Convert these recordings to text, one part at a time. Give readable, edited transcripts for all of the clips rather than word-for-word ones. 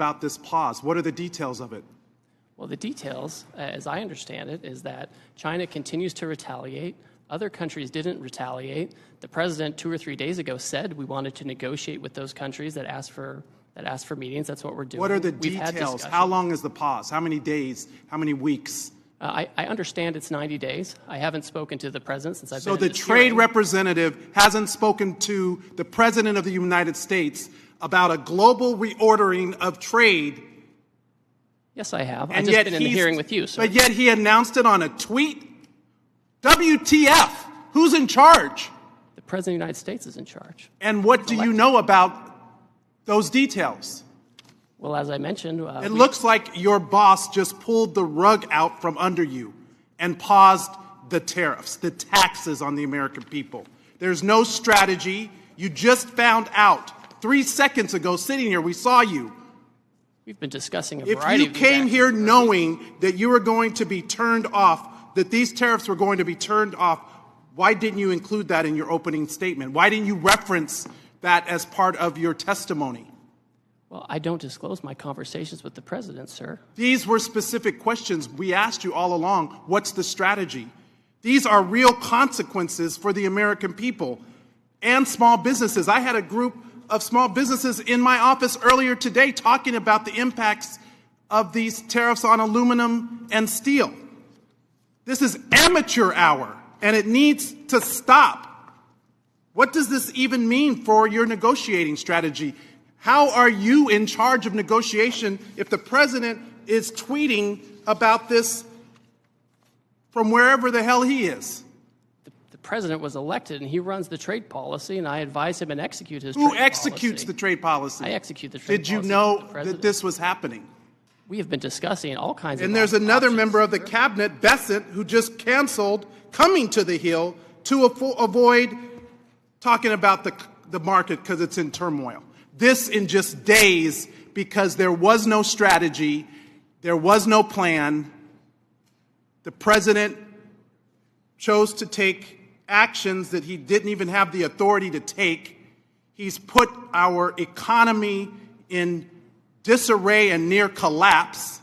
about this pause? What are the details of it? Well, the details, as I understand it, is that China continues to retaliate. Other countries didn't retaliate. The president 2 or 3 days ago said we wanted to negotiate with those countries that asked for meetings. That's what we're doing. What are the details? How long is the pause? How many days? How many weeks? I understand it's 90 days. I haven't spoken to the president since I've been So the trade representative hasn't spoken to the president of the United States about a global reordering of trade. Yes, I have. And I've just been in the hearing with you, sir. But yet he announced it on a tweet? WTF? Who's in charge? The president of the United States is in charge. And what do you know about those details? Well, as I mentioned... it looks like your boss just pulled the rug out from under you and paused the tariffs, the taxes on the American people. There's no strategy. You just found out 3 seconds ago, sitting here, we saw you. We've been discussing a variety of If you came here knowing that you were going to be turned off, that these tariffs were going to be turned off, why didn't you include that in your opening statement? Why didn't you reference that as part of your testimony? Well, I don't disclose my conversations with the president, sir. These were specific questions we asked you all along. What's the strategy? These are real consequences for the American people and small businesses. I had a group of small businesses in my office earlier today talking about the impacts of these tariffs on aluminum and steel. This is amateur hour, and it needs to stop. What does this even mean for your negotiating strategy? How are you in charge of negotiation if the president is tweeting about this from wherever the hell he is? The president was elected, and he runs the trade policy, and I advise him and execute his trade policy. Who executes the trade policy? I execute the trade policy. Did you know that this was happening? We have been discussing all kinds of And there's another options. member of the cabinet, Bessent, who just canceled coming to the Hill to avoid talking about the market because it's in turmoil. This in just days because there was no strategy, there was no plan. The president chose to take actions that he didn't even have the authority to take. He's put our economy in disarray and near collapse.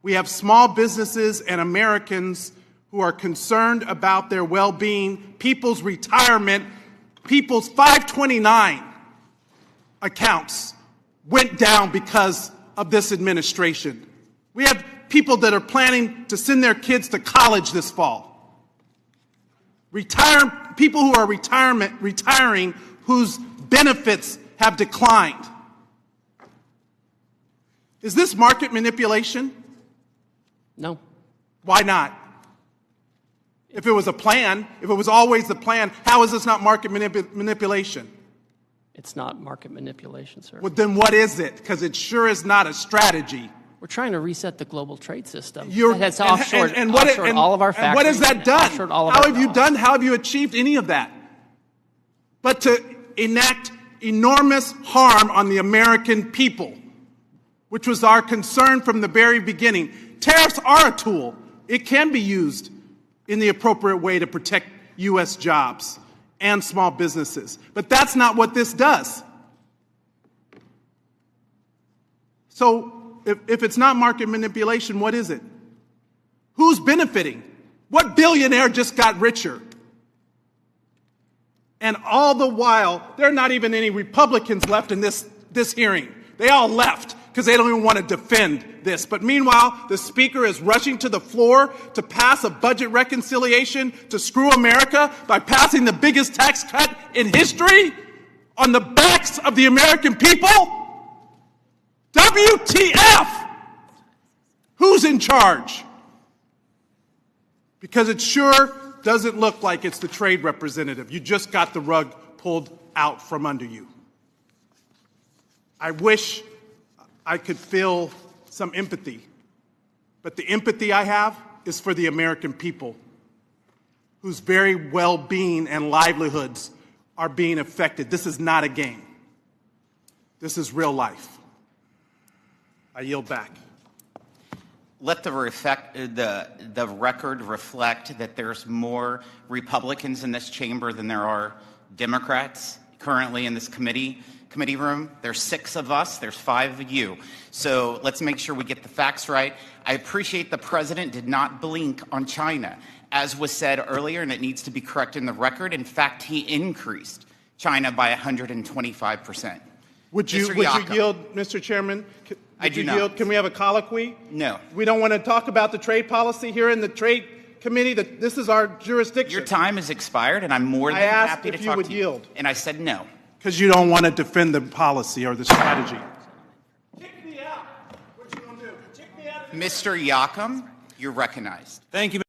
We have small businesses and Americans who are concerned about their well-being, people's retirement, people's 529 accounts went down because of this administration. We have people that are planning to send their kids to college this fall. People who are retiring whose benefits have declined. Is this market manipulation? No. Why not? If it was a plan, if it was always the plan, how is this not market manipulation? It's not market manipulation, sir. Well, then what is it? Because it sure is not a strategy. We're trying to reset the global trade system. That's offshored all of our factories. And what has that done? How have you achieved any of that? But to enact enormous harm on the American people, which was our concern from the very beginning. Tariffs are a tool. It can be used in the appropriate way to protect U.S. jobs and small businesses. But that's not what this does. So if it's not market manipulation, what is it? Who's benefiting? What billionaire just got richer? And all the while, there are not even any Republicans left in this hearing. They all left because they don't even want to defend this. But meanwhile, the Speaker is rushing to the floor to pass a budget reconciliation to screw America by passing the biggest tax cut in history on the backs of the American people? WTF! Who's in charge? Because it sure doesn't look like it's the trade representative. You just got the rug pulled out from under you. I wish I could feel some empathy, but the empathy I have is for the American people whose very well-being and livelihoods are being affected. This is not a game. This is real life. I yield back. Let the record reflect that there's more Republicans in this chamber than there are Democrats, currently in this committee room. There's 6 of us. There's 5 of you. So let's make sure we get the facts right. I appreciate the president did not blink on China, as was said earlier, and it needs to be corrected in the record. In fact, he increased China by 125%. Would you yield, Mr. Chairman? I do not. Yield? Can we have a colloquy? No. We don't want to talk about the trade policy here in the Trade Committee. This is our jurisdiction. Your time has expired, and I'm more than happy to talk to you. I asked if you would yield. And I said no. Because you don't want to defend the policy or the strategy. Kick me out. What you going to do? Kick me out. Mr. Yakum, you're recognized. Thank you.